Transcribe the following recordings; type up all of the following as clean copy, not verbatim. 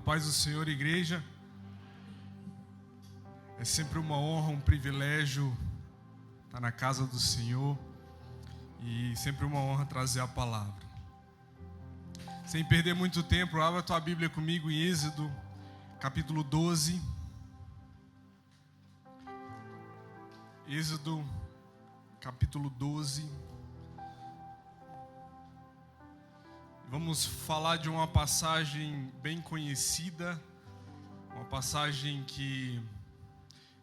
paz do Senhor, igreja. É sempre uma honra, um privilégio estar na casa do Senhor e sempre uma honra trazer a palavra. Sem perder muito tempo, abra a tua Bíblia comigo em Êxodo, capítulo 12. Êxodo, capítulo 12. Vamos falar de uma passagem bem conhecida, uma passagem que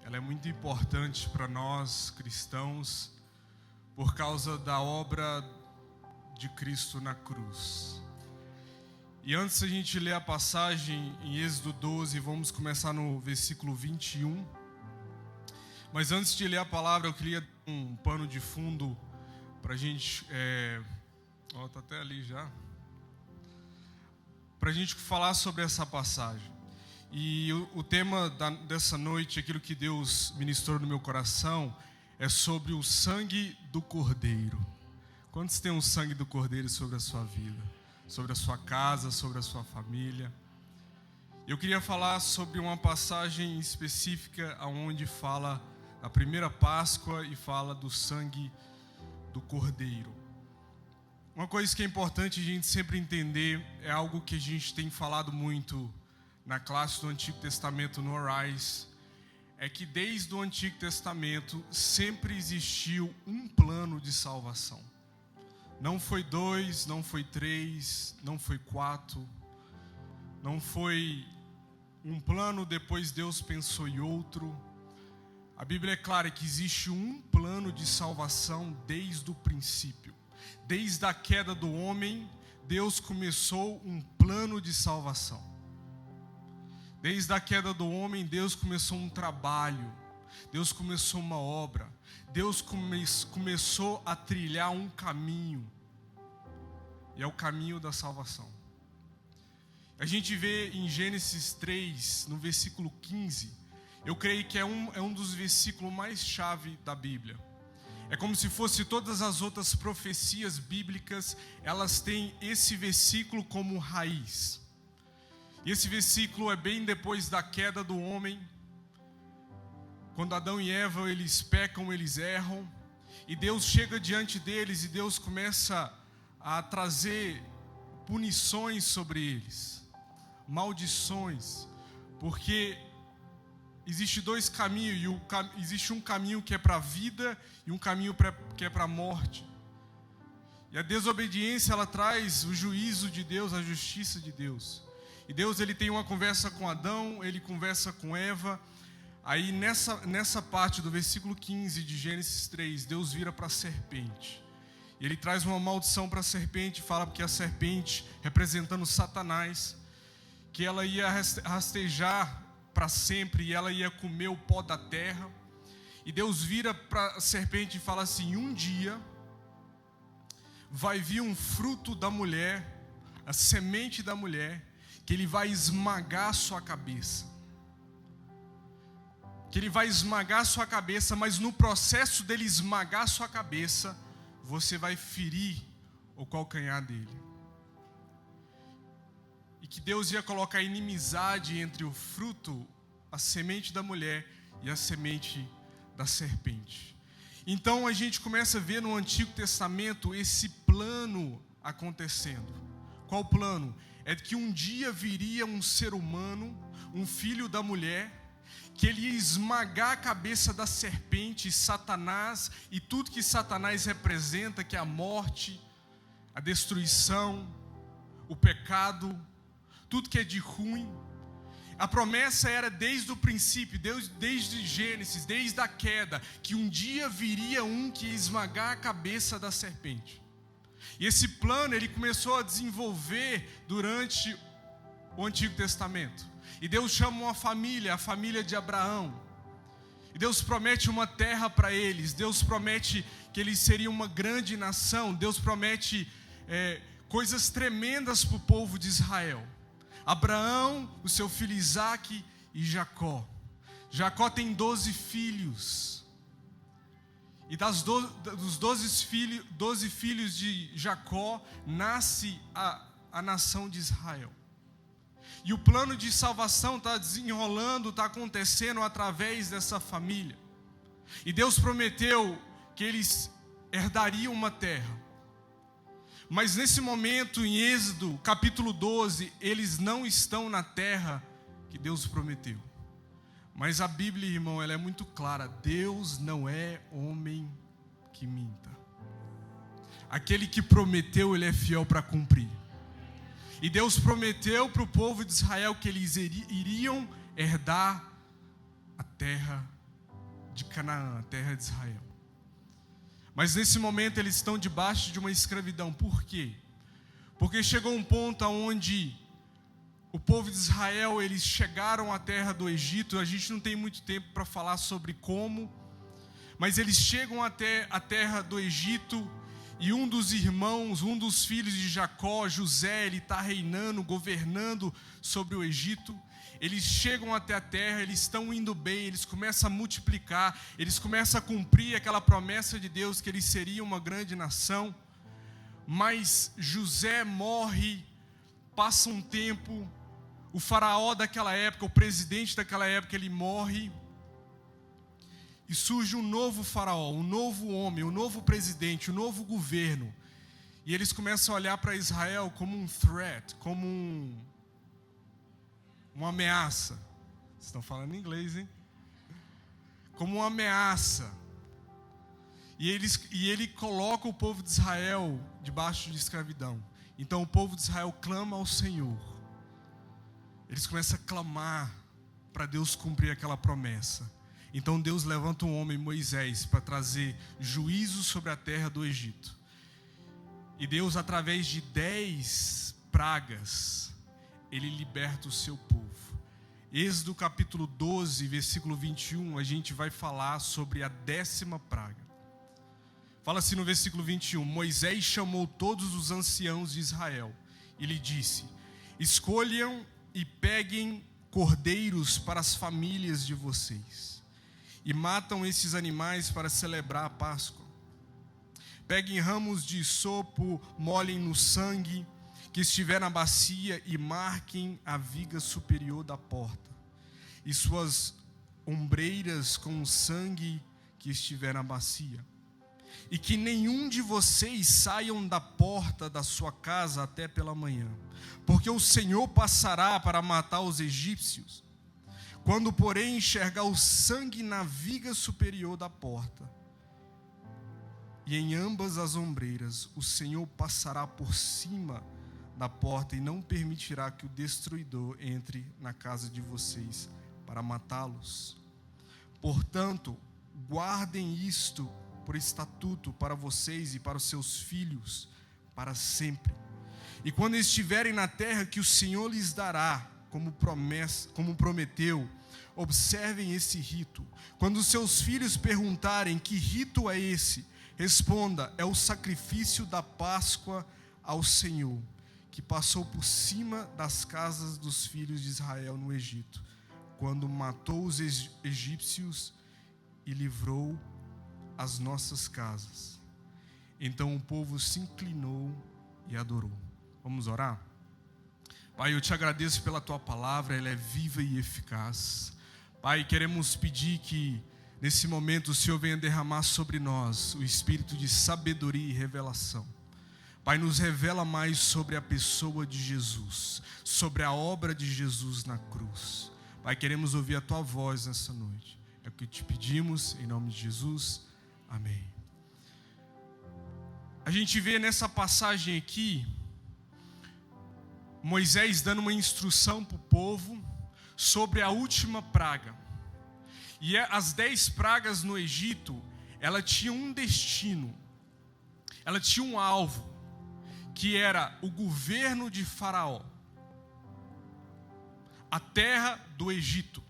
ela é muito importante para nós cristãos por causa da obra de Cristo na cruz. E antes de a gente ler a passagem em Êxodo 12, vamos começar no versículo 21. Mas antes de ler a palavra, eu queria dar um pano de fundo para a gente... tá até ali já. Para a gente falar sobre essa passagem. E o tema dessa noite, aquilo que Deus ministrou no meu coração, é sobre o sangue do Cordeiro. Quantos têm o sangue do Cordeiro sobre a sua vida? Sobre a sua casa, sobre a sua família? Eu queria falar sobre uma passagem específica onde fala da primeira Páscoa e fala do sangue do Cordeiro. Uma coisa que é importante a gente sempre entender, é algo que a gente tem falado muito na classe do Antigo Testamento no Arise, é que desde o Antigo Testamento sempre existiu um plano de salvação. Não foi 2, não foi 3, não foi 4, não foi um plano, depois Deus pensou em outro. A Bíblia é clara que existe um plano de salvação desde o princípio. Desde a queda do homem, Deus começou um plano de salvação. Desde a queda do homem, Deus começou um trabalho. Deus começou uma obra. Deus começou a trilhar um caminho. E é o caminho da salvação. A gente vê em Gênesis 3, no versículo 15. Eu creio que é um dos versículos mais chave da Bíblia. É como se fosse todas as outras profecias bíblicas, elas têm esse versículo como raiz. E esse versículo é bem depois da queda do homem. Quando Adão e Eva, eles pecam, eles erram. E Deus chega diante deles e Deus começa a trazer punições sobre eles. Maldições. Porque existe dois caminhos, e existe um caminho que é para a vida e um caminho que é para a morte. E a desobediência, ela traz o juízo de Deus, a justiça de Deus. E Deus, ele tem uma conversa com Adão, ele conversa com Eva. Aí nessa parte do versículo 15 de Gênesis 3, Deus vira para a serpente. E ele traz uma maldição para a serpente, fala que a serpente, representando Satanás, que ela ia rastejar para sempre, e ela ia comer o pó da terra. E Deus vira para a serpente e fala assim: um dia vai vir um fruto da mulher, a semente da mulher, que ele vai esmagar a sua cabeça. Que ele vai esmagar a sua cabeça, mas no processo dele esmagar a sua cabeça, você vai ferir o calcanhar dele. E que Deus ia colocar inimizade entre o fruto, a semente da mulher, e a semente da serpente. Então a gente começa a ver no Antigo Testamento esse plano acontecendo. Qual plano? É que um dia viria um ser humano, um filho da mulher, que ele ia esmagar a cabeça da serpente, Satanás, e tudo que Satanás representa, que é a morte, a destruição, o pecado, tudo que é de ruim. A promessa era desde o princípio, desde Gênesis, desde a queda, que um dia viria um que ia esmagar a cabeça da serpente. E esse plano ele começou a desenvolver durante o Antigo Testamento. E Deus chama uma família, a família de Abraão. E Deus promete uma terra para eles. Deus promete que eles seriam uma grande nação. Deus promete coisas tremendas para o povo de Israel. Abraão, o seu filho Isaque e Jacó. Jacó tem 12 filhos. E dos 12 filhos de Jacó, nasce a nação de Israel. E o plano de salvação está desenrolando, está acontecendo através dessa família. E Deus prometeu que eles herdariam uma terra. Mas nesse momento, em Êxodo, capítulo 12, eles não estão na terra que Deus prometeu. Mas a Bíblia, irmão, ela é muito clara. Deus não é homem que minta. Aquele que prometeu, ele é fiel para cumprir. E Deus prometeu para o povo de Israel que eles iriam herdar a terra de Canaã, a terra de Israel. Mas nesse momento eles estão debaixo de uma escravidão. Por quê? Porque chegou um ponto onde o povo de Israel, eles chegaram à terra do Egito. A gente não tem muito tempo para falar sobre como, mas eles chegam até a terra do Egito. E um dos irmãos, um dos filhos de Jacó, José, ele está reinando, governando sobre o Egito. Eles chegam até a terra, eles estão indo bem, eles começam a multiplicar, eles começam a cumprir aquela promessa de Deus que eles seriam uma grande nação. Mas José morre, passa um tempo, o faraó daquela época, o presidente daquela época, ele morre. E surge um novo faraó, um novo homem, um novo presidente, um novo governo. E eles começam a olhar para Israel como um threat, como uma ameaça. Vocês estão falando inglês, hein? Como uma ameaça. E ele coloca o povo de Israel debaixo de escravidão. Então o povo de Israel clama ao Senhor. Eles começam a clamar para Deus cumprir aquela promessa. Então Deus levanta um homem, Moisés, para trazer juízo sobre a terra do Egito. E Deus, através de 10 pragas, ele liberta o seu povo. Êxodo capítulo 12, versículo 21, a gente vai falar sobre a 10ª praga. Fala assim no versículo 21, Moisés chamou todos os anciãos de Israel e lhe disse: escolham e peguem cordeiros para as famílias de vocês. E matam esses animais para celebrar a Páscoa. Peguem ramos de hisopo, molhem no sangue que estiver na bacia e marquem a viga superior da porta e suas ombreiras com o sangue que estiver na bacia. E que nenhum de vocês saiam da porta da sua casa até pela manhã, porque o Senhor passará para matar os egípcios. Quando, porém, enxergar o sangue na viga superior da porta e em ambas as ombreiras, o Senhor passará por cima da porta e não permitirá que o destruidor entre na casa de vocês para matá-los. Portanto, guardem isto por estatuto para vocês e para os seus filhos para sempre. E quando estiverem na terra que o Senhor lhes dará, como prometeu, observem esse rito. Quando seus filhos perguntarem que rito é esse, responda: é o sacrifício da Páscoa ao Senhor, que passou por cima das casas dos filhos de Israel no Egito, quando matou os egípcios e livrou as nossas casas. Então o povo se inclinou e adorou. Vamos orar? Pai, eu te agradeço pela tua palavra, ela é viva e eficaz. Pai, queremos pedir que nesse momento o Senhor venha derramar sobre nós o espírito de sabedoria e revelação. Pai, nos revela mais sobre a pessoa de Jesus, sobre a obra de Jesus na cruz. Pai, queremos ouvir a tua voz nessa noite. É o que te pedimos, em nome de Jesus. Amém. A gente vê nessa passagem aqui Moisés dando uma instrução para o povo sobre a última praga. E as 10 pragas no Egito, ela tinha um destino, ela tinha um alvo, que era o governo de Faraó, a terra do Egito.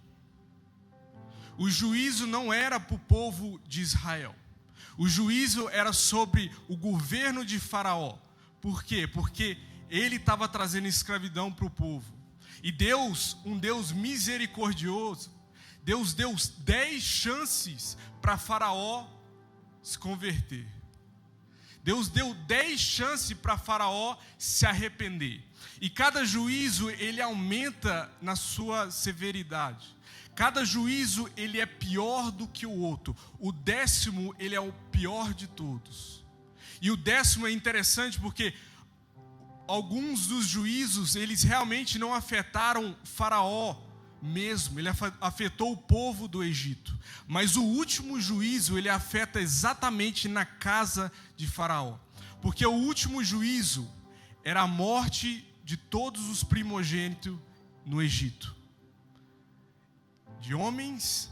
O juízo não era para o povo de Israel, o juízo era sobre o governo de Faraó. Por quê? Porque ele estava trazendo escravidão para o povo. E Deus, um Deus misericordioso, Deus deu 10 chances para Faraó se converter. Deus deu 10 chances para Faraó se arrepender. E cada juízo, ele aumenta na sua severidade. Cada juízo, ele é pior do que o outro. O 10º, ele é o pior de todos. E o 10º é interessante porque alguns dos juízos, eles realmente não afetaram Faraó mesmo. Ele afetou o povo do Egito. Mas o último juízo, ele afeta exatamente na casa de Faraó. Porque o último juízo era a morte de todos os primogênitos no Egito. De homens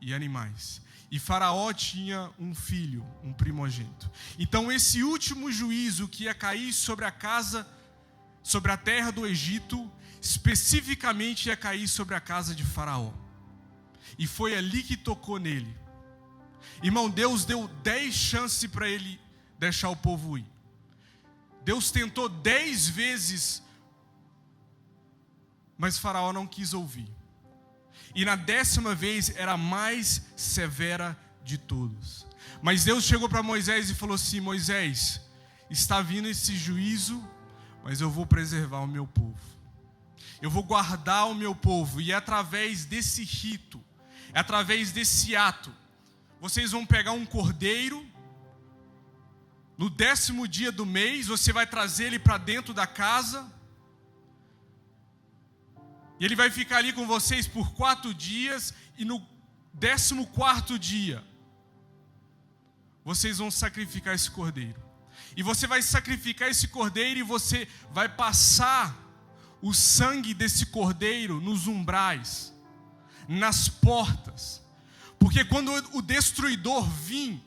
e animais. E Faraó tinha um filho, um primogênito. Então esse último juízo que ia cair sobre a terra do Egito, especificamente ia cair sobre a casa de Faraó. E foi ali que tocou nele. Irmão, Deus deu 10 chances para ele deixar o povo ir. Deus tentou 10 vezes, mas Faraó não quis ouvir. E na 10ª vez era a mais severa de todos. Mas Deus chegou para Moisés e falou assim: Moisés, está vindo esse juízo, mas eu vou preservar o meu povo. Eu vou guardar o meu povo. E é através desse rito, é através desse ato, vocês vão pegar um cordeiro. No 10º dia do mês, você vai trazer ele para dentro da casa. E ele vai ficar ali com vocês por 4 dias. E no 14º dia, vocês vão sacrificar esse cordeiro. E você vai sacrificar esse cordeiro e você vai passar o sangue desse cordeiro nos umbrais, nas portas. Porque quando o destruidor vir,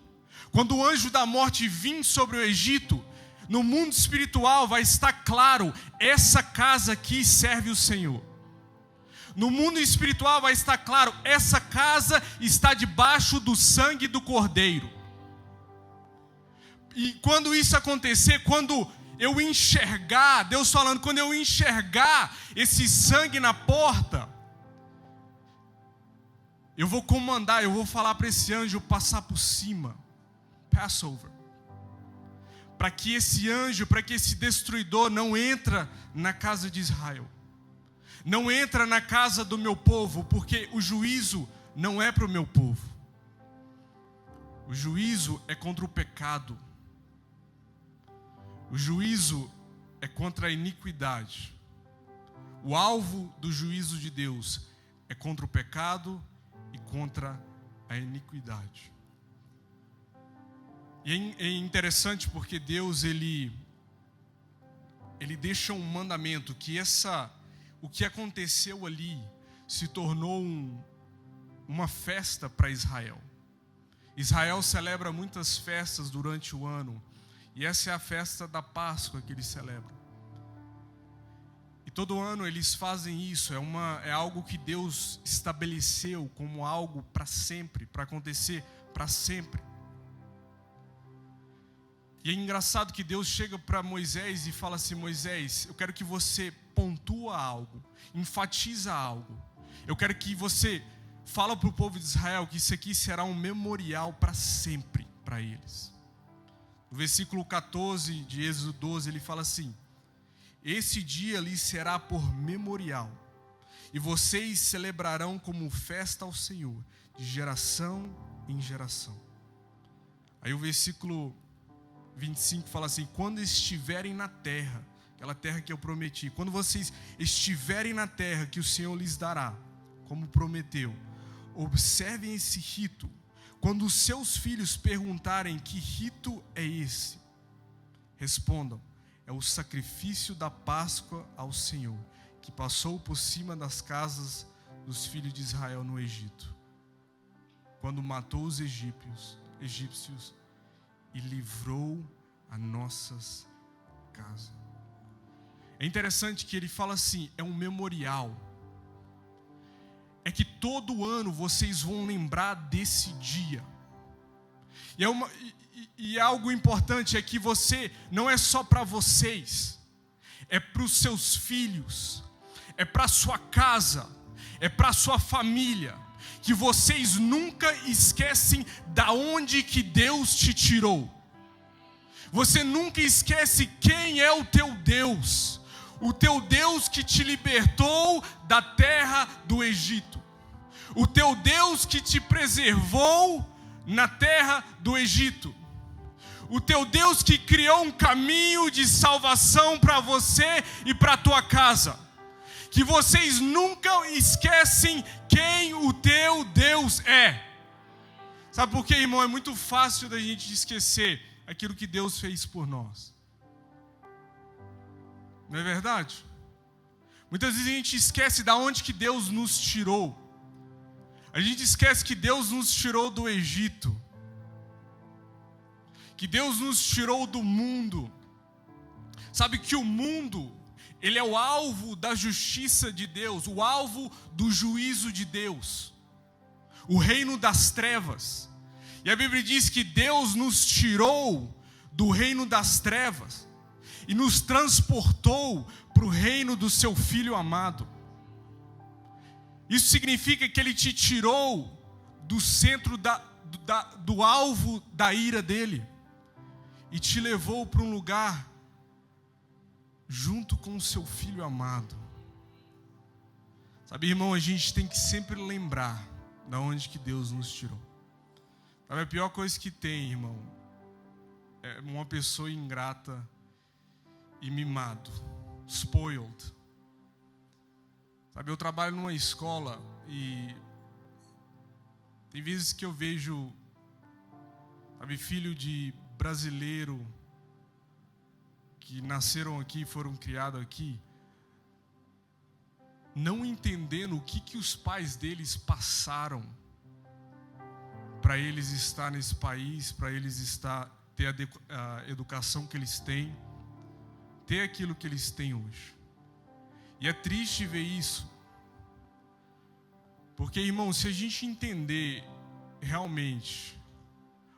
quando o anjo da morte vir sobre o Egito, no mundo espiritual vai estar claro: essa casa aqui serve o Senhor. No mundo espiritual vai estar claro: essa casa está debaixo do sangue do Cordeiro. E quando isso acontecer, quando eu enxergar, Deus falando, quando eu enxergar esse sangue na porta, eu vou comandar, eu vou falar para esse anjo passar por cima. Passover. Para que esse anjo, para que esse destruidor não entre na casa de Israel. Não entra na casa do meu povo, porque o juízo não é para o meu povo. O juízo é contra o pecado. O juízo é contra a iniquidade. O alvo do juízo de Deus é contra o pecado e contra a iniquidade. E é interessante porque Deus, ele deixa um mandamento que o que aconteceu ali se tornou uma festa para Israel. Israel celebra muitas festas durante o ano, e essa é a festa da Páscoa que eles celebram. E todo ano eles fazem isso, é algo que Deus estabeleceu como algo para sempre, para acontecer para sempre. E é engraçado que Deus chega para Moisés e fala assim: Moisés, eu quero que você pontua algo, enfatiza algo. Eu quero que você fala para o povo de Israel que isso aqui será um memorial para sempre para eles. No versículo 14 de Êxodo 12, ele fala assim: esse dia lhes será por memorial, e vocês celebrarão como festa ao Senhor, de geração em geração. Aí o versículo 25 fala assim: quando estiverem na terra, aquela terra que eu prometi, quando vocês estiverem na terra que o Senhor lhes dará, como prometeu, observem esse rito. Quando os seus filhos perguntarem: que rito é esse? Respondam: é o sacrifício da Páscoa ao Senhor, que passou por cima das casas dos filhos de Israel no Egito, quando matou os egípcios e livrou as nossas casas. É interessante que ele fala assim: é um memorial. É que todo ano vocês vão lembrar desse dia. E algo importante é que você, não é só para vocês, é para os seus filhos, é para a sua casa, é para a sua família, que vocês nunca esquecem da onde que Deus te tirou. Você nunca esquece quem é o teu Deus. O teu Deus que te libertou da terra do Egito. O teu Deus que te preservou na terra do Egito. O teu Deus que criou um caminho de salvação para você e para a tua casa. Que vocês nunca esquecem quem o teu Deus é. Sabe por quê, irmão? É muito fácil da gente esquecer aquilo que Deus fez por nós. Não é verdade? Muitas vezes a gente esquece de onde que Deus nos tirou. A gente esquece que Deus nos tirou do Egito. Que Deus nos tirou do mundo. Sabe que o mundo, ele é o alvo da justiça de Deus, o alvo do juízo de Deus. O reino das trevas. E a Bíblia diz que Deus nos tirou do reino das trevas e nos transportou para o reino do seu Filho amado. Isso significa que Ele te tirou do centro do alvo da ira dEle e te levou para um lugar junto com o seu Filho amado. Sabe, irmão, a gente tem que sempre lembrar de onde que Deus nos tirou. Sabe, a pior coisa que tem, irmão, é uma pessoa ingrata e mimado, spoiled. Sabe, eu trabalho numa escola e tem vezes que eu vejo, sabe, filho de brasileiro que nasceram aqui, foram criados aqui, não entendendo o que os pais deles passaram para eles estar nesse país, para eles ter a educação que eles têm, ter aquilo que eles têm hoje. E é triste ver isso, porque, irmão, se a gente entender realmente,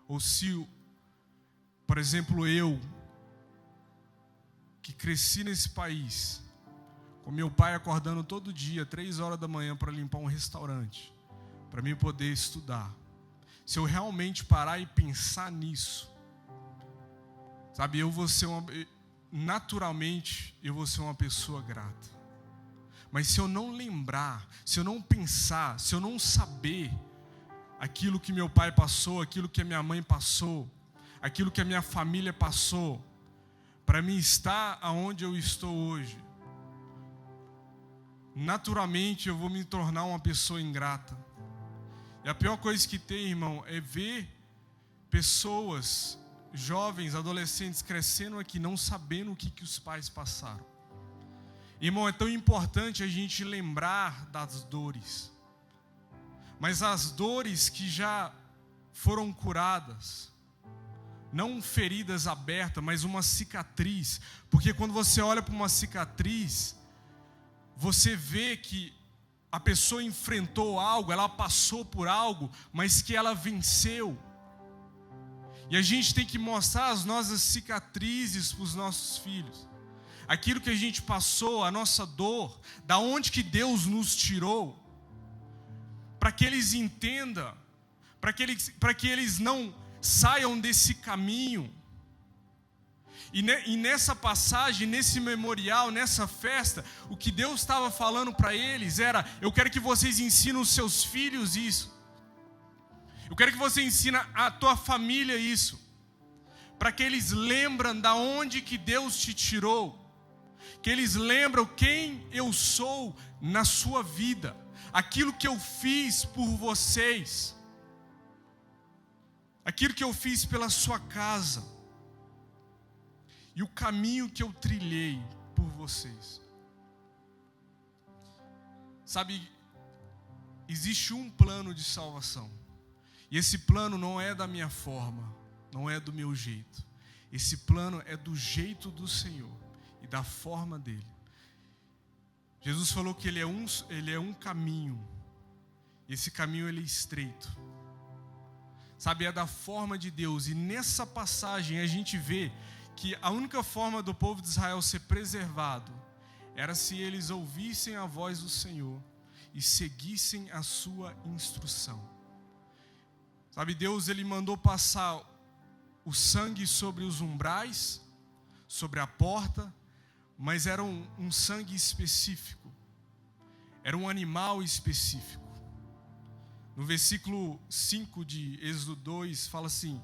ou se, por exemplo, eu, que cresci nesse país, com meu pai acordando todo dia, 3 horas da manhã, para limpar um restaurante, para mim poder estudar. Se eu realmente parar e pensar nisso, sabe, naturalmente, eu vou ser uma pessoa grata. Mas se eu não lembrar, se eu não pensar, se eu não saber aquilo que meu pai passou, aquilo que a minha mãe passou, aquilo que a minha família passou, para mim estar aonde eu estou hoje, naturalmente eu vou me tornar uma pessoa ingrata. E a pior coisa que tem, irmão, é ver pessoas, jovens, adolescentes crescendo aqui, não sabendo o que os pais passaram. Irmão, é tão importante a gente lembrar das dores. Mas as dores que já foram curadas, não feridas abertas, mas uma cicatriz. Porque quando você olha para uma cicatriz, você vê que a pessoa enfrentou algo, ela passou por algo, mas que ela venceu. E a gente tem que mostrar as nossas cicatrizes para os nossos filhos. Aquilo que a gente passou, a nossa dor, da onde que Deus nos tirou, para que eles entendam, para que eles não saiam desse caminho. E nessa passagem, nesse memorial, nessa festa, o que Deus estava falando para eles era: eu quero que vocês ensinem os seus filhos isso. Eu quero que você ensine a tua família isso. Para que eles lembrem da onde que Deus te tirou. Que eles lembram quem eu sou na sua vida. Aquilo que eu fiz por vocês. Aquilo que eu fiz pela sua casa. E o caminho que eu trilhei por vocês. Sabe, existe um plano de salvação. E esse plano não é da minha forma, não é do meu jeito. Esse plano é do jeito do Senhor e da forma dele. Jesus falou que ele é um caminho. E esse caminho ele é estreito. Sabe, é da forma de Deus. E nessa passagem a gente vê que a única forma do povo de Israel ser preservado era se eles ouvissem a voz do Senhor e seguissem a sua instrução. Sabe, Deus ele mandou passar o sangue sobre os umbrais, sobre a porta, mas era um sangue específico, era um animal específico. No versículo 5 de Êxodo 2, fala assim: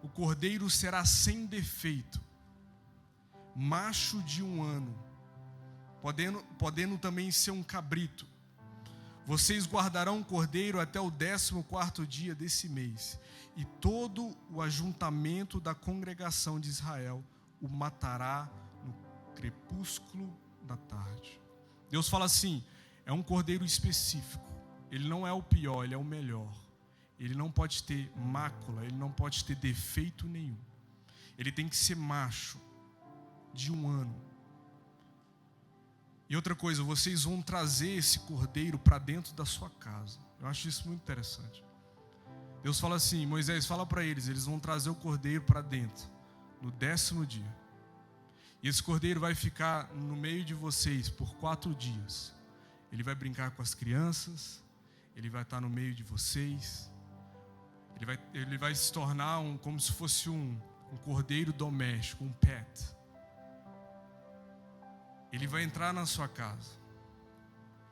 o cordeiro será sem defeito, macho de 1 ano, podendo também ser um cabrito. Vocês guardarão o cordeiro até o 14º dia desse mês, e todo o ajuntamento da congregação de Israel o matará no crepúsculo da tarde. Deus fala assim: é um cordeiro específico. Ele não é o pior, ele é o melhor. Ele não pode ter mácula, ele não pode ter defeito nenhum. Ele tem que ser macho, de 1 ano. E outra coisa, vocês vão trazer esse cordeiro para dentro da sua casa. Eu acho isso muito interessante. Deus fala assim: Moisés, fala para eles vão trazer o cordeiro para dentro, no 10º dia. E esse cordeiro vai ficar no meio de vocês por 4 dias. Ele vai brincar com as crianças, ele vai estar no meio de vocês, ele vai se tornar como se fosse um cordeiro doméstico, um pet. Ele vai entrar na sua casa,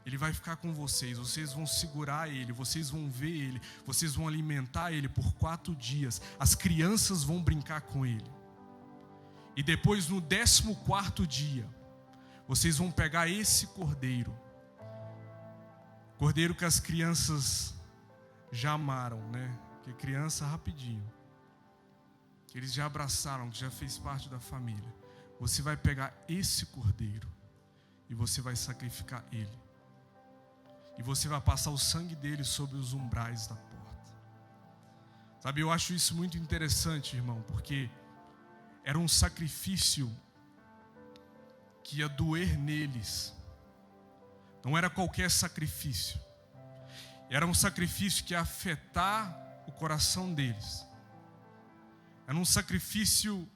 ele vai ficar com vocês vão segurar ele, vocês vão ver ele, vocês vão alimentar ele por 4 dias, as crianças vão brincar com ele. E depois, no 14º dia, vocês vão pegar esse cordeiro que as crianças já amaram, né? Que criança rapidinho, que eles já abraçaram, que já fez parte da família. Você vai pegar esse cordeiro e você vai sacrificar ele. E você vai passar o sangue dele sobre os umbrais da porta. Sabe, eu acho isso muito interessante, irmão, porque era um sacrifício que ia doer neles. Não era qualquer sacrifício. Era um sacrifício que ia afetar o coração deles. Era um sacrifício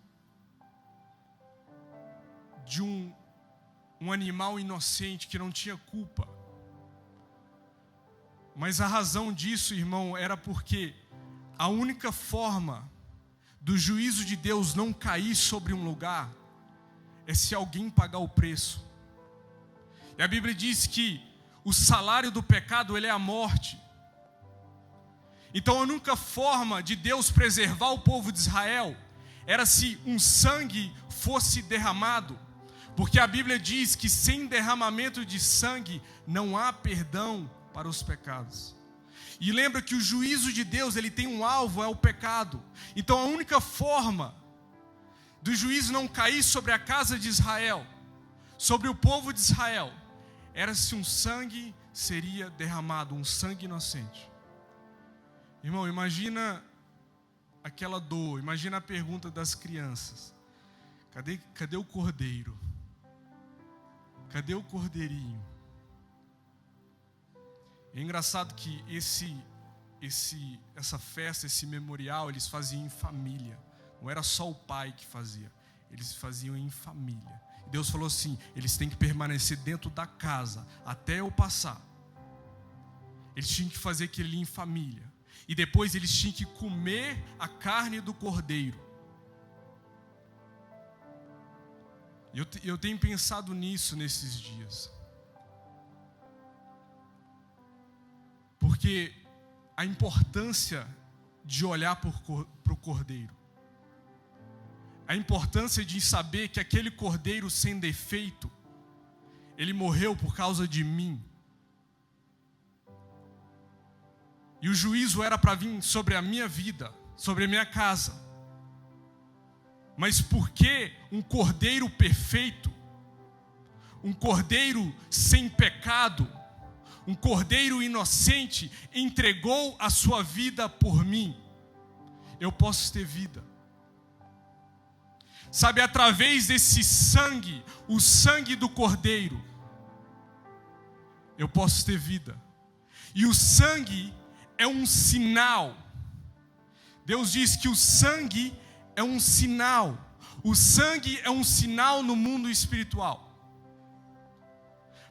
de um animal inocente que não tinha culpa. Mas a razão disso, irmão, era porque a única forma do juízo de Deus não cair sobre um lugar é se alguém pagar o preço. E a Bíblia diz que o salário do pecado, ele é a morte. Então a única forma de Deus preservar o povo de Israel era se um sangue fosse derramado. Porque a Bíblia diz que sem derramamento de sangue não há perdão para os pecados. E lembra que o juízo de Deus, ele tem um alvo, é o pecado. Então a única forma do juízo não cair sobre a casa de Israel, sobre o povo de Israel, era se um sangue seria derramado, um sangue inocente. Irmão, imagina aquela dor, imagina a pergunta das crianças: cadê o cordeiro? Cadê o cordeirinho? É engraçado que essa festa, esse memorial, eles faziam em família. Não era só o pai que fazia, eles faziam em família. E Deus falou assim: eles têm que permanecer dentro da casa até eu passar. Eles tinham que fazer aquilo em família. E depois eles tinham que comer a carne do cordeiro. Eu tenho pensado nisso nesses dias. Porque a importância de olhar para o cordeiro, a importância de saber que aquele cordeiro sem defeito, ele morreu por causa de mim. E o juízo era para vir sobre a minha vida, sobre a minha casa. Mas porque um cordeiro perfeito, um cordeiro sem pecado, um cordeiro inocente entregou a sua vida por mim, eu posso ter vida. Sabe, através desse sangue, o sangue do cordeiro, eu posso ter vida. E o sangue é um sinal. Deus diz que o sangue é um sinal. O sangue é um sinal no mundo espiritual.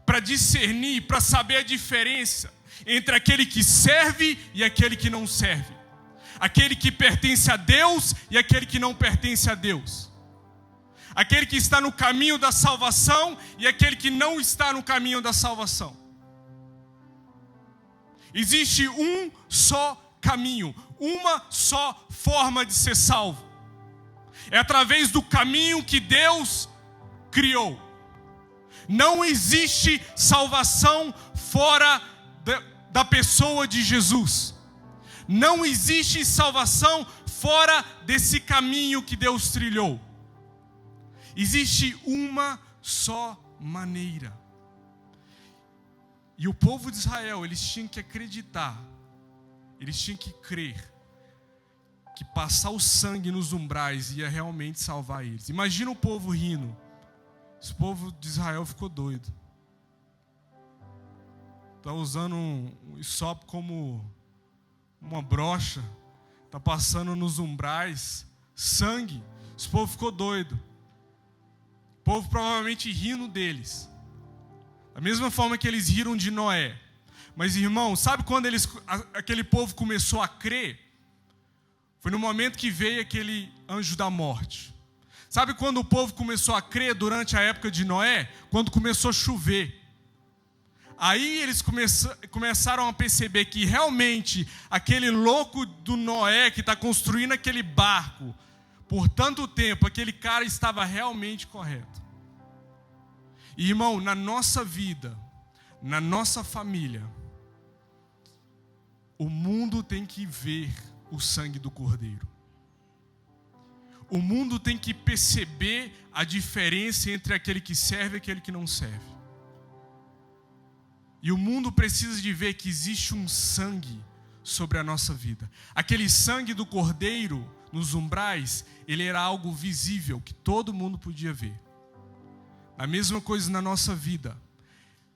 Para discernir, para saber a diferença entre aquele que serve e aquele que não serve. aquele que pertence a Deus e aquele que não pertence a Deus, aquele que está no caminho da salvação e aquele que não está no caminho da salvação. Existe um só caminho, uma só forma de ser salvo. É através do caminho que Deus criou. Não existe salvação fora da pessoa de Jesus. Não existe salvação fora desse caminho que Deus trilhou. Existe uma só maneira. E o povo de Israel, eles tinham que acreditar, eles tinham que crer, que passar o sangue nos umbrais ia realmente salvar eles. Imagina o povo rindo. Esse povo de Israel ficou doido. Está usando um hisopo como uma brocha, está passando nos umbrais, sangue. Esse povo ficou doido. O povo provavelmente rindo deles. Da mesma forma que eles riram de Noé. Mas, irmão, sabe quando aquele povo começou a crer? Foi no momento que veio aquele anjo da morte. Sabe quando o povo começou a crer durante a época de Noé? Quando começou a chover. Aí eles começaram a perceber que realmente aquele louco do Noé que está construindo aquele barco por tanto tempo, aquele cara estava realmente correto. E, irmão, na nossa vida, na nossa família, o mundo tem que ver o sangue do Cordeiro. O mundo tem que perceber a diferença entre aquele que serve e aquele que não serve. E o mundo precisa de ver que existe um sangue sobre a nossa vida. Aquele sangue do Cordeiro nos umbrais, ele era algo visível, que todo mundo podia ver. A mesma coisa na nossa vida.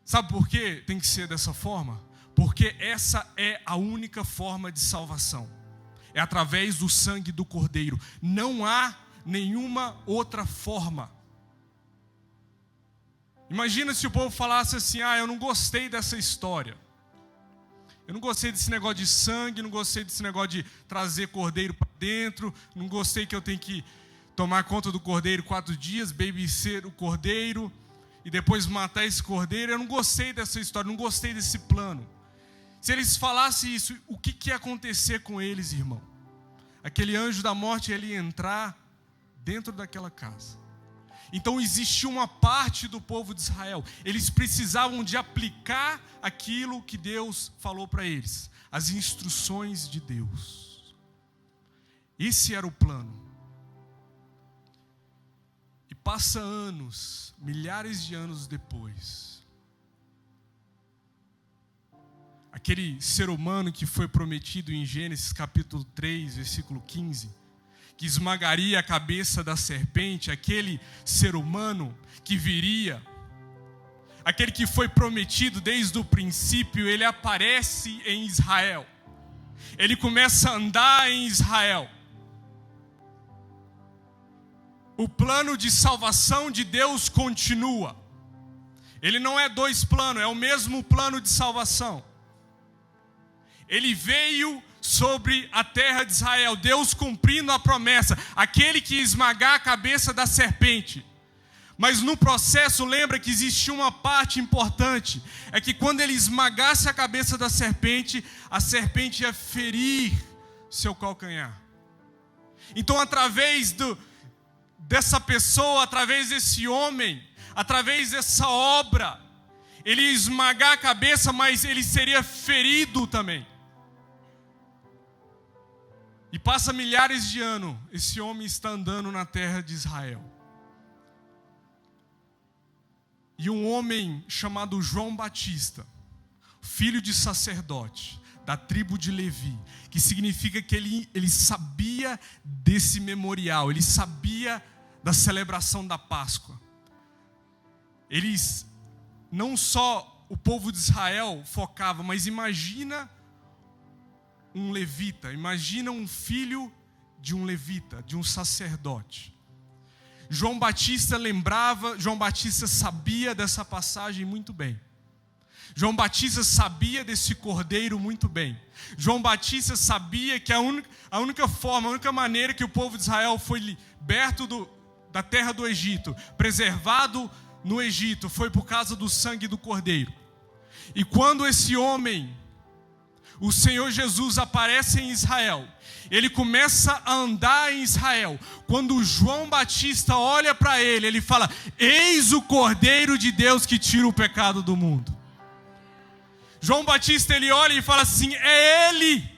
Sabe por que tem que ser dessa forma? Porque essa é a única forma de salvação. É através do sangue do Cordeiro. Não há nenhuma outra forma. Imagina se o povo falasse assim: eu não gostei dessa história. Eu não gostei desse negócio de sangue, não gostei desse negócio de trazer cordeiro para dentro, não gostei que eu tenho que tomar conta do cordeiro 4 dias, babysitter o cordeiro, e depois matar esse cordeiro. Eu não gostei dessa história, não gostei desse plano. Se eles falassem isso, o que ia acontecer com eles, irmão? Aquele anjo da morte, ele ia entrar dentro daquela casa. Então existia uma parte do povo de Israel, eles precisavam de aplicar aquilo que Deus falou para eles, as instruções de Deus. Esse era o plano. E passa anos, milhares de anos depois, aquele ser humano que foi prometido em Gênesis capítulo 3, versículo 15, que esmagaria a cabeça da serpente, aquele ser humano que viria, aquele que foi prometido desde o princípio, ele aparece em Israel. Ele começa a andar em Israel. O plano de salvação de Deus continua. Ele não é 2 planos, é o mesmo plano de salvação. Ele veio sobre a terra de Israel, Deus cumprindo a promessa, aquele que ia esmagar a cabeça da serpente. Mas no processo, lembra que existia uma parte importante, é que quando ele esmagasse a cabeça da serpente, a serpente ia ferir seu calcanhar. Então, através dessa pessoa, através desse homem, através dessa obra, ele ia esmagar a cabeça, mas ele seria ferido também. E passa milhares de anos, esse homem está andando na terra de Israel. E um homem chamado João Batista, filho de sacerdote, da tribo de Levi, que significa que ele sabia desse memorial, ele sabia da celebração da Páscoa. Eles, não só o povo de Israel focava, mas imagina um levita, imagina um filho de um levita, de um sacerdote. João Batista sabia dessa passagem muito bem. João Batista sabia desse cordeiro muito bem. João Batista sabia que a única forma, a única maneira que o povo de Israel foi liberto da terra do Egito, preservado no Egito, foi por causa do sangue do cordeiro. E quando esse homem, o Senhor Jesus, aparece em Israel, ele começa a andar em Israel. Quando João Batista olha para ele, ele fala: eis o Cordeiro de Deus que tira o pecado do mundo. João Batista, ele olha e fala assim: é ele,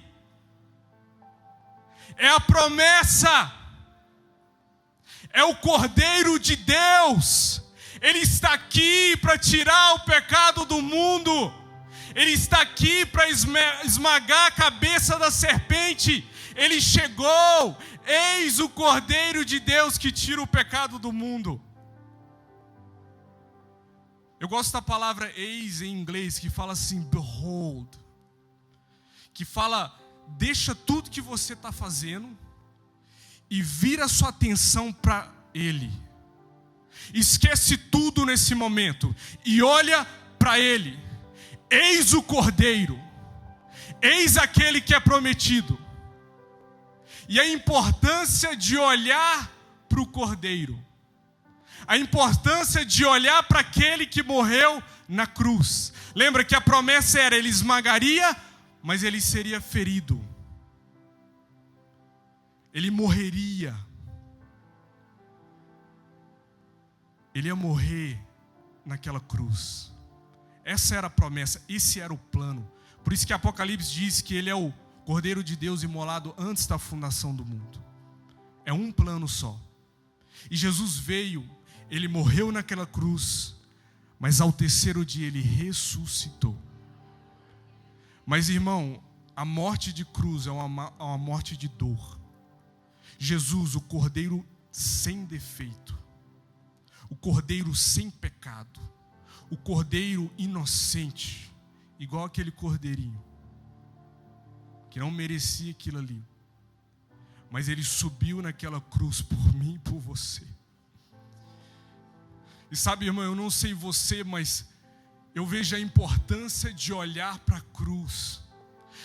é a promessa, é o Cordeiro de Deus. Ele está aqui para tirar o pecado do mundo. Ele está aqui para esmagar a cabeça da serpente. Ele chegou. Eis o Cordeiro de Deus que tira o pecado do mundo. Eu gosto da palavra eis em inglês, que fala assim, behold. Que fala, deixa tudo que você está fazendo e vira sua atenção para Ele. Esquece tudo nesse momento e olha para Ele. Eis o Cordeiro, eis aquele que é prometido. E a importância de olhar para o Cordeiro, a importância de olhar para aquele que morreu na cruz. Lembra que a promessa era, ele esmagaria, mas ele seria ferido. Ele morreria. Ele ia morrer naquela cruz. Essa era a promessa, esse era o plano. Por isso que Apocalipse diz que ele é o Cordeiro de Deus imolado antes da fundação do mundo. É um plano só. E Jesus veio, ele morreu naquela cruz, mas ao terceiro dia ele ressuscitou. Mas irmão, a morte de cruz é uma morte de dor. Jesus, o Cordeiro sem defeito, o Cordeiro sem pecado, o Cordeiro inocente, igual aquele cordeirinho, que não merecia aquilo ali, mas ele subiu naquela cruz por mim e por você. E sabe, irmão, eu não sei você, mas eu vejo a importância de olhar para a cruz.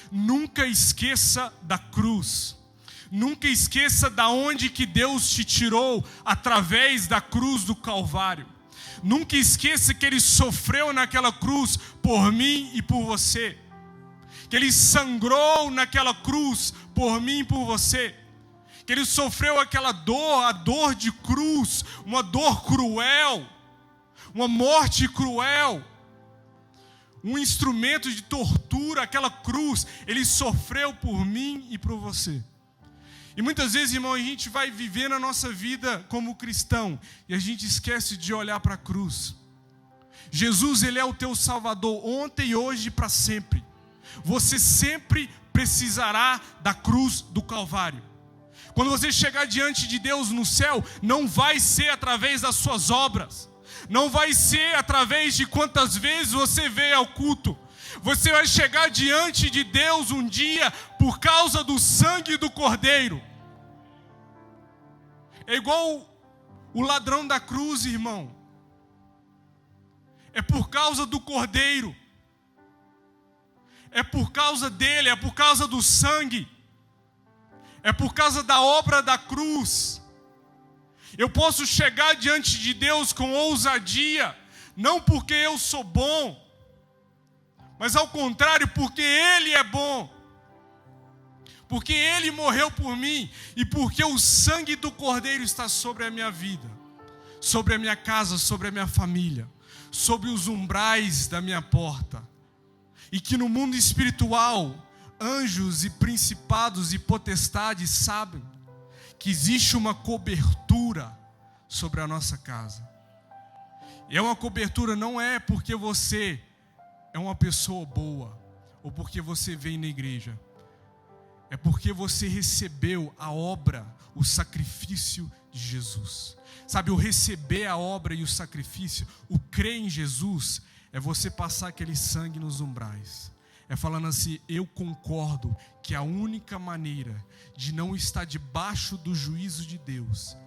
Nunca esqueça da cruz. Nunca esqueça da onde que Deus te tirou através da cruz do Calvário. Nunca esqueça que Ele sofreu naquela cruz por mim e por você. Que Ele sangrou naquela cruz por mim e por você. Que Ele sofreu aquela dor, a dor de cruz, uma dor cruel, uma morte cruel, um instrumento de tortura, aquela cruz. Ele sofreu por mim e por você. E muitas vezes, irmão, a gente vai viver na nossa vida como cristão e a gente esquece de olhar para a cruz. Jesus, Ele é o teu Salvador ontem, hoje e para sempre. Você sempre precisará da cruz do Calvário. Quando você chegar diante de Deus no céu, não vai ser através das suas obras, não vai ser através de quantas vezes você veio ao culto. Você vai chegar diante de Deus um dia por causa do sangue do Cordeiro. É igual o ladrão da cruz, irmão. É por causa do Cordeiro. É por causa dele, é por causa do sangue. É por causa da obra da cruz. Eu posso chegar diante de Deus com ousadia, não porque eu sou bom, mas ao contrário, porque Ele é bom. Porque Ele morreu por mim e porque o sangue do Cordeiro está sobre a minha vida, sobre a minha casa, sobre a minha família, sobre os umbrais da minha porta. E que no mundo espiritual, anjos e principados e potestades sabem que existe uma cobertura sobre a nossa casa. E é uma cobertura, não é porque você é uma pessoa boa, ou porque você vem na igreja. É porque você recebeu a obra, o sacrifício de Jesus. Sabe, o receber a obra e o sacrifício, o crer em Jesus, é você passar aquele sangue nos umbrais. É falando assim, eu concordo que a única maneira de não estar debaixo do juízo de Deus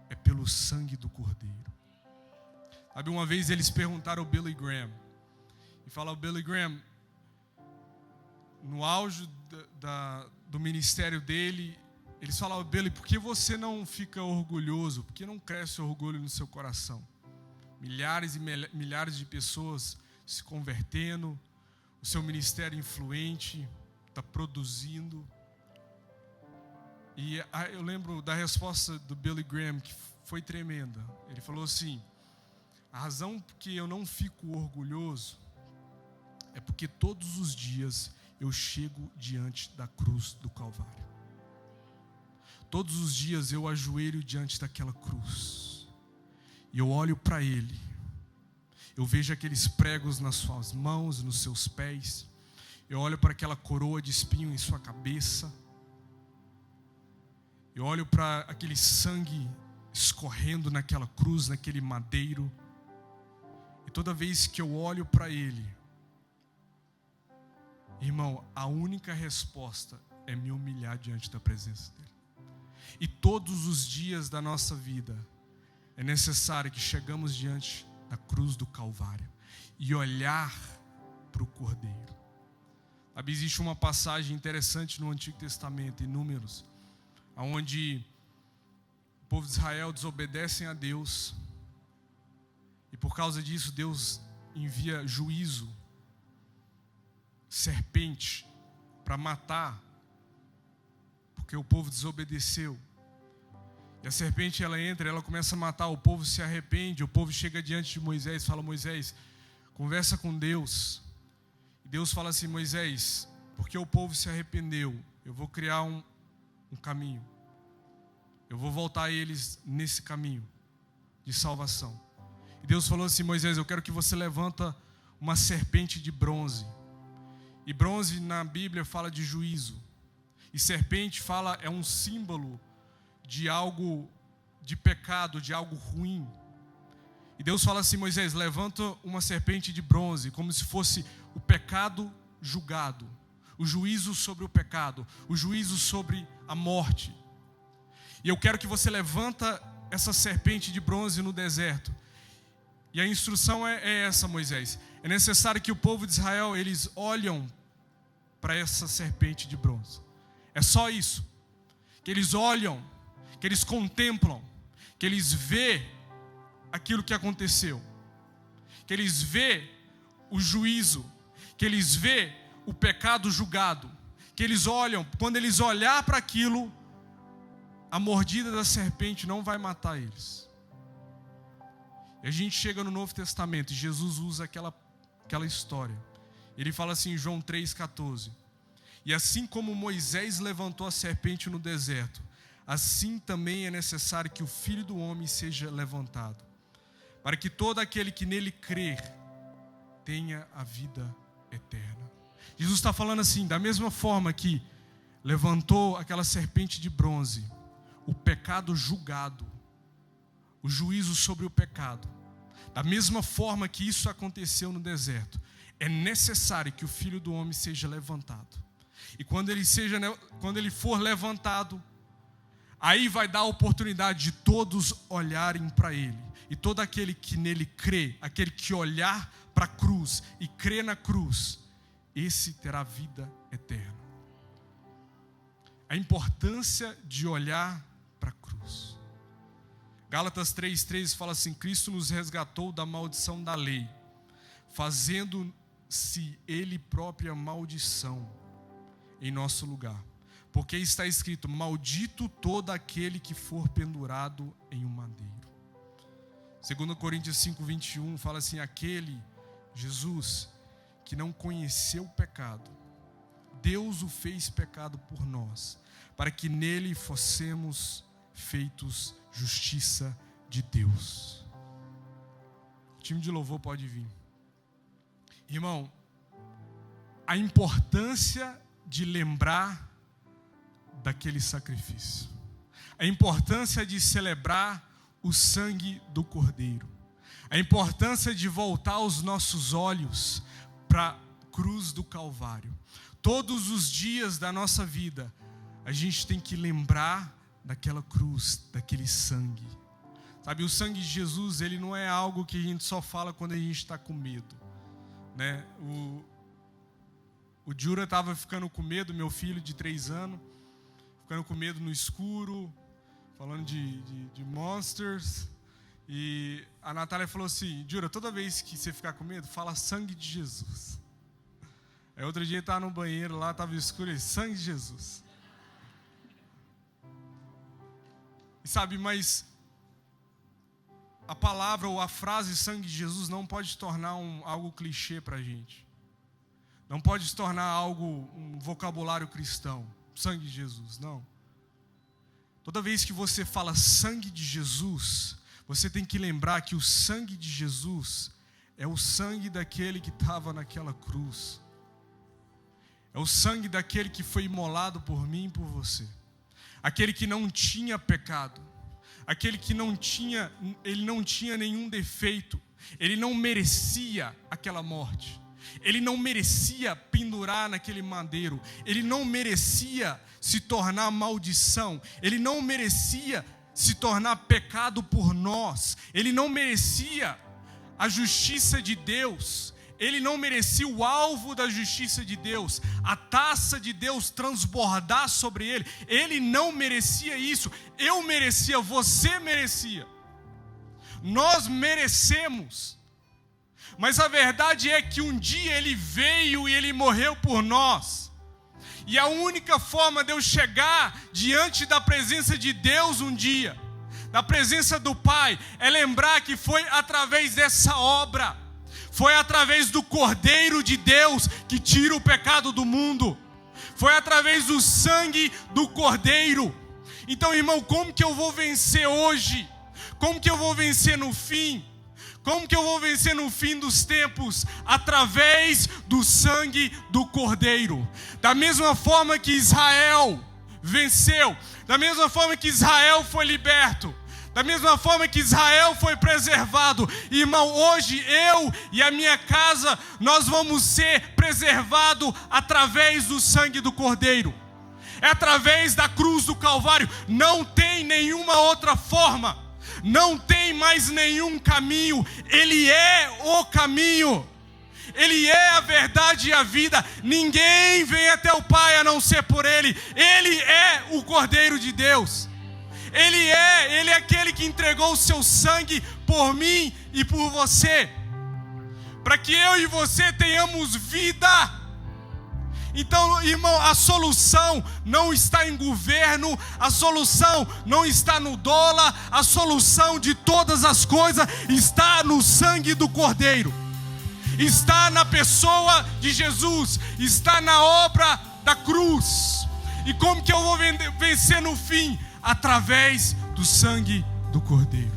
é pelo sangue do Cordeiro. Sabe, uma vez eles perguntaram ao Billy Graham, E fala, o Billy Graham, no auge do ministério dele, eles falavam, Billy, por que você não fica orgulhoso? Por que não cresce orgulho no seu coração? Milhares e milhares de pessoas se convertendo, o seu ministério influente, está produzindo. E eu lembro da resposta do Billy Graham, que foi tremenda. Ele falou assim, a razão que eu não fico orgulhoso é porque todos os dias eu chego diante da cruz do Calvário. Todos os dias eu ajoelho diante daquela cruz. E eu olho para Ele. Eu vejo aqueles pregos nas suas mãos, nos seus pés. Eu olho para aquela coroa de espinho em sua cabeça. Eu olho para aquele sangue escorrendo naquela cruz, naquele madeiro. E toda vez que eu olho para Ele, irmão, a única resposta é me humilhar diante da presença dEle. E todos os dias da nossa vida é necessário que chegamos diante da cruz do Calvário e olhar para o Cordeiro. Sabe, existe uma passagem interessante no Antigo Testamento, em Números, onde o povo de Israel desobedecem a Deus e por causa disso Deus envia juízo, serpente, para matar, porque o povo desobedeceu. E a serpente, ela entra, ela começa a matar, o povo se arrepende, o povo chega diante de Moisés e fala, Moisés, conversa com Deus. E Deus fala assim, Moisés, porque o povo se arrependeu, eu vou criar um caminho. Eu vou voltar eles nesse caminho de salvação. E Deus falou assim, Moisés, eu quero que você levanta uma serpente de bronze. E bronze na Bíblia fala de juízo. E serpente é um símbolo de algo, de pecado, de algo ruim. E Deus fala assim, Moisés, levanta uma serpente de bronze, como se fosse o pecado julgado, o juízo sobre o pecado, o juízo sobre a morte. E eu quero que você levanta essa serpente de bronze no deserto. E a instrução é essa, Moisés. É necessário que o povo de Israel, eles olham para essa serpente de bronze. É só isso. Que eles olham, que eles contemplam, que eles vê aquilo que aconteceu. Que eles vê o juízo, que eles vê o pecado julgado. Que eles olham, quando eles olhar para aquilo, a mordida da serpente não vai matar eles. E a gente chega no Novo Testamento e Jesus usa aquela história. Ele fala assim em João 3,14. E assim como Moisés levantou a serpente no deserto, assim também é necessário que o Filho do Homem seja levantado, para que todo aquele que nele crer tenha a vida eterna. Jesus está falando assim, da mesma forma que levantou aquela serpente de bronze, o pecado julgado, o juízo sobre o pecado, da mesma forma que isso aconteceu no deserto, é necessário que o Filho do Homem seja levantado. E quando ele for levantado, aí vai dar a oportunidade de todos olharem para Ele. E todo aquele que nele crê, aquele que olhar para a cruz e crê na cruz, esse terá vida eterna. A importância de olhar para a cruz. Gálatas 3,13 fala assim, Cristo nos resgatou da maldição da lei, fazendo-se Ele própria maldição em nosso lugar. Porque está escrito, maldito todo aquele que for pendurado em um madeiro. 2 Coríntios 5,21 fala assim, aquele, Jesus, que não conheceu o pecado, Deus o fez pecado por nós, para que nele fossemos feitos justiça de Deus. O time de louvor pode vir. Irmão, a importância de lembrar daquele sacrifício, a importância de celebrar o sangue do Cordeiro, a importância de voltar os nossos olhos para a cruz do Calvário. Todos os dias da nossa vida, a gente tem que lembrar daquela cruz, daquele sangue. Sabe, o sangue de Jesus, ele não é algo que a gente só fala quando a gente está com medo. né? O Jura estava ficando com medo, meu filho de 3 anos, ficando com medo no escuro, falando de monsters. E a Natália falou assim: Jura, toda vez que você ficar com medo, fala sangue de Jesus. Aí outro dia ele estava no banheiro lá, estava escuro, e sangue de Jesus. E sabe, mas a palavra ou a frase sangue de Jesus não pode se tornar algo clichê para a gente. Não pode se tornar um vocabulário cristão. Sangue de Jesus, não. Toda vez que você fala sangue de Jesus, você tem que lembrar que o sangue de Jesus é o sangue daquele que estava naquela cruz. É o sangue daquele que foi imolado por mim e por você. Aquele que não tinha pecado. Aquele que ele não tinha nenhum defeito. Ele não merecia aquela morte. Ele não merecia pendurar naquele madeiro. Ele não merecia se tornar maldição. Ele não merecia se tornar pecado por nós. Ele não merecia a justiça de Deus. Ele não merecia o alvo da justiça de Deus, a taça de Deus transbordar sobre ele. Ele não merecia isso. Eu merecia, você merecia. Nós merecemos. Mas a verdade é que um dia ele veio e ele morreu por nós. E a única forma de eu chegar diante da presença de Deus um dia, da presença do Pai, é lembrar que foi através dessa obra. Foi através do Cordeiro de Deus que tira o pecado do mundo. Foi através do sangue do Cordeiro. Então, irmão, como que eu vou vencer hoje? Como que eu vou vencer no fim? Como que eu vou vencer no fim dos tempos? Através do sangue do Cordeiro. Da mesma forma que Israel venceu, da mesma forma que Israel foi liberto, da mesma forma que Israel foi preservado, irmão, hoje eu e a minha casa, nós vamos ser preservados através do sangue do Cordeiro. É através da cruz do Calvário. Não tem nenhuma outra forma. Não tem mais nenhum caminho. Ele é o caminho. Ele é a verdade e a vida. Ninguém vem até o Pai a não ser por Ele. Ele é o Cordeiro de Deus. Ele é aquele que entregou o seu sangue por mim e por você, para que eu e você tenhamos vida. Então, irmão, a solução não está em governo, a solução não está no dólar, a solução de todas as coisas está no sangue do Cordeiro, está na pessoa de Jesus, está na obra da cruz. E como que eu vou vencer no fim? Através do sangue do Cordeiro.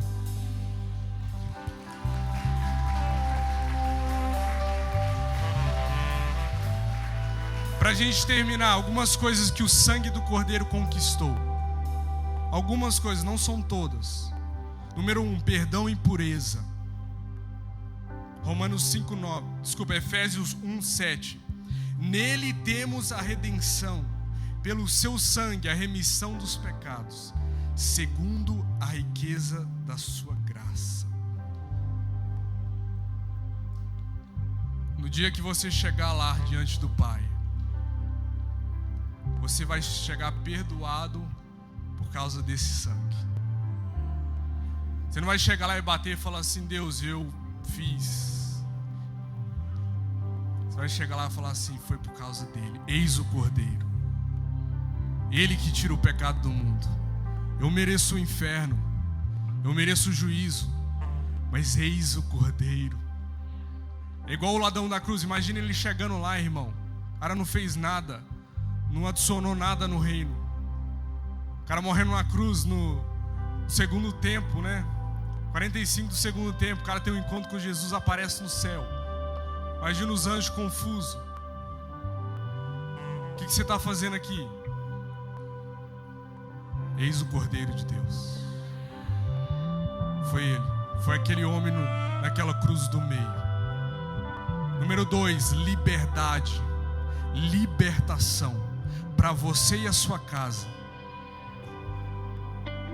Para a gente terminar, algumas coisas que o sangue do Cordeiro conquistou. Algumas coisas, não são todas. Número 1, perdão e pureza. Efésios 1:7. Nele temos a redenção, pelo seu sangue, a remissão dos pecados, segundo a riqueza da sua graça. No dia que você chegar lá diante do Pai, você vai chegar perdoado por causa desse sangue. Você não vai chegar lá e bater e falar assim: Deus, eu fiz. Você vai chegar lá e falar assim: foi por causa dele. Eis o Cordeiro. Ele que tira o pecado do mundo. Eu mereço o inferno, eu mereço o juízo, mas eis o Cordeiro. É igual o ladrão da cruz. Imagina ele chegando lá, irmão. O cara não fez nada, não adicionou nada no reino. O cara morrendo na cruz no segundo tempo, né? 45 do segundo tempo, o cara tem um encontro com Jesus, aparece no céu. Imagina os anjos confusos. O que você está fazendo aqui? Eis o Cordeiro de Deus. Foi ele. Foi aquele homem naquela cruz do meio. Número 2, liberdade. Libertação para você e a sua casa.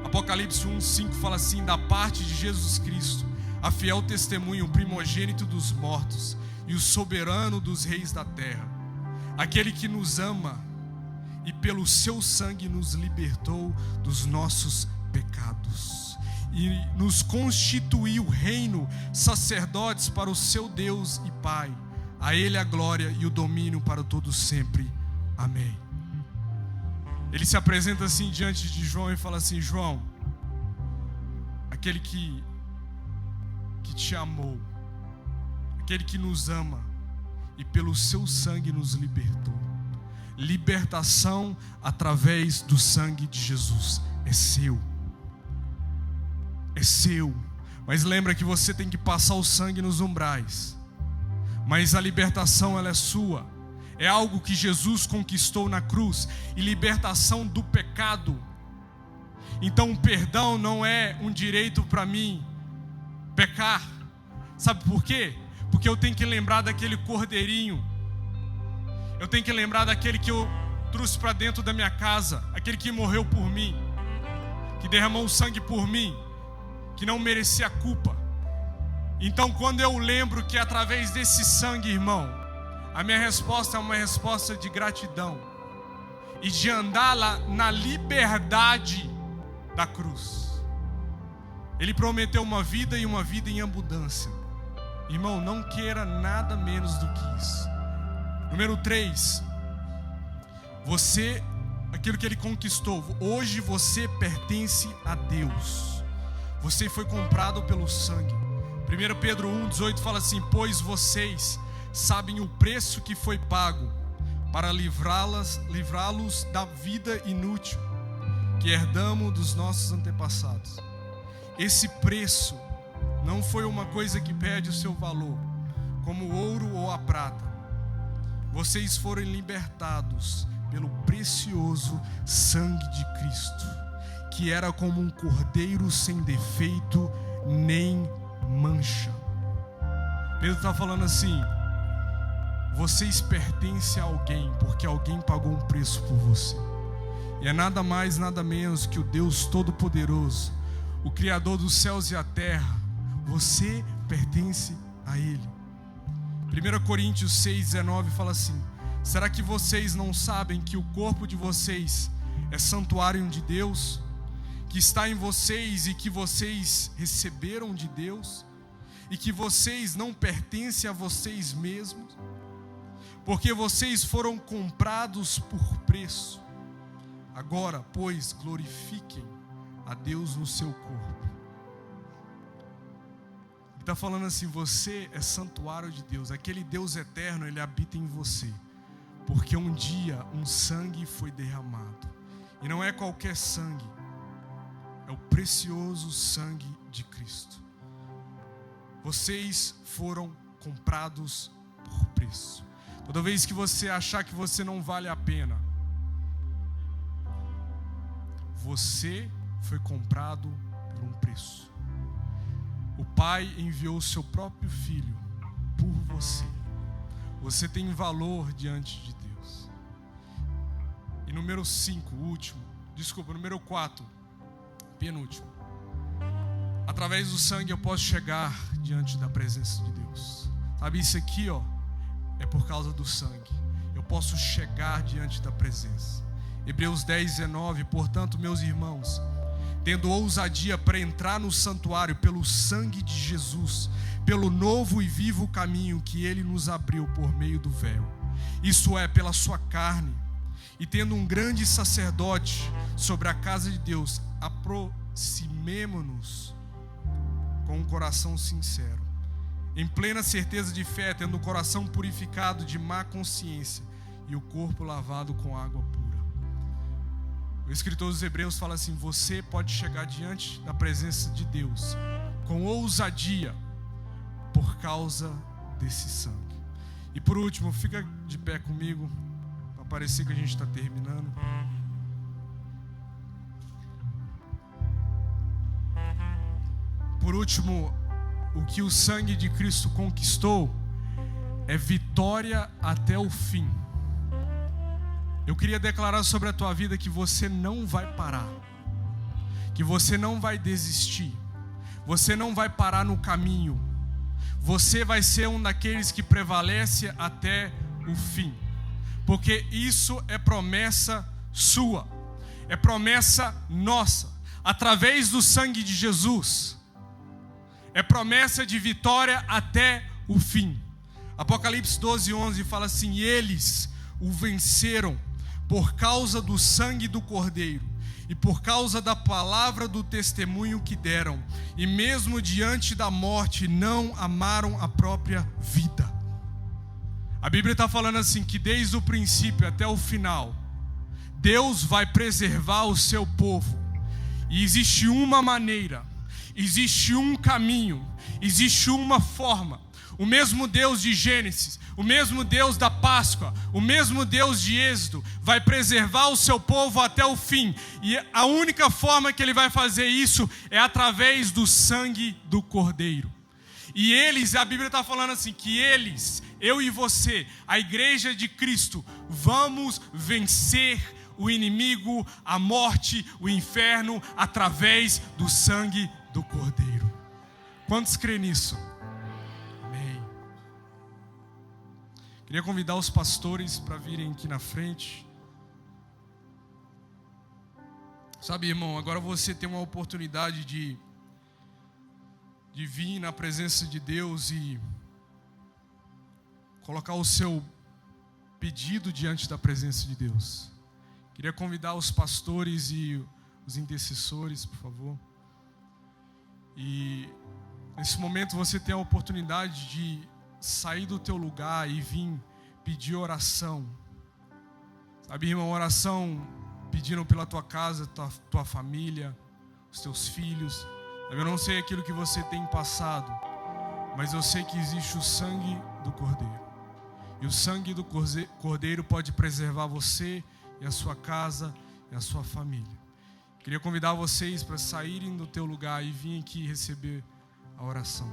Apocalipse 1:5 fala assim: da parte de Jesus Cristo, a fiel testemunha, o primogênito dos mortos, e o soberano dos reis da terra, aquele que nos ama e pelo seu sangue nos libertou dos nossos pecados e nos constituiu reino, sacerdotes para o seu Deus e Pai. A Ele a glória e o domínio para todos sempre. Amém. Ele se apresenta assim diante de João e fala assim: João, aquele que te amou, aquele que nos ama e pelo seu sangue nos libertou. Libertação através do sangue de Jesus é seu. É seu. Mas lembra que você tem que passar o sangue nos umbrais. Mas a libertação, ela é sua. É algo que Jesus conquistou na cruz. E libertação do pecado. Então o perdão não é um direito para mim pecar. Sabe por quê? Porque eu tenho que lembrar daquele cordeirinho. Eu tenho que lembrar daquele que eu trouxe para dentro da minha casa. Aquele que morreu por mim, que derramou o sangue por mim, que não merecia a culpa. Então quando eu lembro que através desse sangue, irmão, a minha resposta é uma resposta de gratidão e de andar lá na liberdade da cruz. Ele prometeu uma vida e uma vida em abundância. Irmão, não queira nada menos do que isso. Número 3, você, aquilo que Ele conquistou, hoje você pertence a Deus. Você foi comprado pelo sangue. 1 Pedro 1,18 fala assim: pois vocês sabem o preço que foi pago para livrá-los da vida inútil que herdamos dos nossos antepassados. Esse preço não foi uma coisa que perde o seu valor, como o ouro ou a prata. Vocês foram libertados pelo precioso sangue de Cristo, que era como um cordeiro sem defeito nem mancha. Pedro está falando assim: vocês pertencem a alguém, porque alguém pagou um preço por você. E é nada mais, nada menos que o Deus Todo-Poderoso, o Criador dos céus e a terra. Você pertence a Ele. 1 Coríntios 6,19 fala assim: será que vocês não sabem que o corpo de vocês é santuário de Deus, que está em vocês e que vocês receberam de Deus, e que vocês não pertencem a vocês mesmos, porque vocês foram comprados por preço? Agora, pois, glorifiquem a Deus no seu corpo. Ele está falando assim: você é santuário de Deus. Aquele Deus eterno, Ele habita em você, porque um dia um sangue foi derramado. E não é qualquer sangue, é o precioso sangue de Cristo. Vocês foram comprados por preço. Toda vez que você achar que você não vale a pena, você foi comprado por um preço. O Pai enviou o seu próprio Filho por você. Você tem valor diante de Deus. E número 4, penúltimo. Através do sangue eu posso chegar diante da presença de Deus. Sabe, isso aqui, é por causa do sangue. Eu posso chegar diante da presença. Hebreus 10:19, portanto, meus irmãos, tendo ousadia para entrar no santuário pelo sangue de Jesus, pelo novo e vivo caminho que Ele nos abriu por meio do véu, isso é, pela sua carne, e tendo um grande sacerdote sobre a casa de Deus, aproximemo-nos com um coração sincero, em plena certeza de fé, tendo o coração purificado de má consciência e o corpo lavado com água pura. O escritor dos Hebreus fala assim: você pode chegar diante da presença de Deus com ousadia por causa desse sangue. E por último, fica de pé comigo, para parecer que a gente está terminando. Por último, o que o sangue de Cristo conquistou é vitória até o fim. Eu queria declarar sobre a tua vida que você não vai parar, que você não vai desistir, você não vai parar no caminho, você vai ser um daqueles que prevalece até o fim. Porque isso é promessa sua, é promessa nossa, através do sangue de Jesus. É promessa de vitória até o fim. Apocalipse 12:11 fala assim: e eles o venceram por causa do sangue do Cordeiro e por causa da palavra do testemunho que deram, e mesmo diante da morte não amaram a própria vida. A Bíblia está falando assim, que desde o princípio até o final, Deus vai preservar o seu povo. E existe uma maneira, existe um caminho, existe uma forma. O mesmo Deus de Gênesis, o mesmo Deus da Páscoa, o mesmo Deus de Êxodo vai preservar o seu povo até o fim. E a única forma que Ele vai fazer isso é através do sangue do Cordeiro. E eles, a Bíblia está falando assim, que eles, eu e você, a igreja de Cristo, vamos vencer o inimigo, a morte, o inferno, através do sangue do Cordeiro. Quantos creem nisso? Amém. Queria convidar os pastores para virem aqui na frente. Sabe, irmão, agora você tem uma oportunidade de vir na presença de Deus e colocar o seu pedido diante da presença de Deus. Queria convidar os pastores e os intercessores, por favor. E nesse momento você tem a oportunidade de sair do teu lugar e vir pedir oração. Sabe, irmão, oração pedindo pela tua casa, tua família, os teus filhos. Eu não sei aquilo que você tem passado, mas eu sei que existe o sangue do Cordeiro. E o sangue do Cordeiro pode preservar você e a sua casa e a sua família. Queria convidar vocês para saírem do teu lugar e vir aqui receber a oração.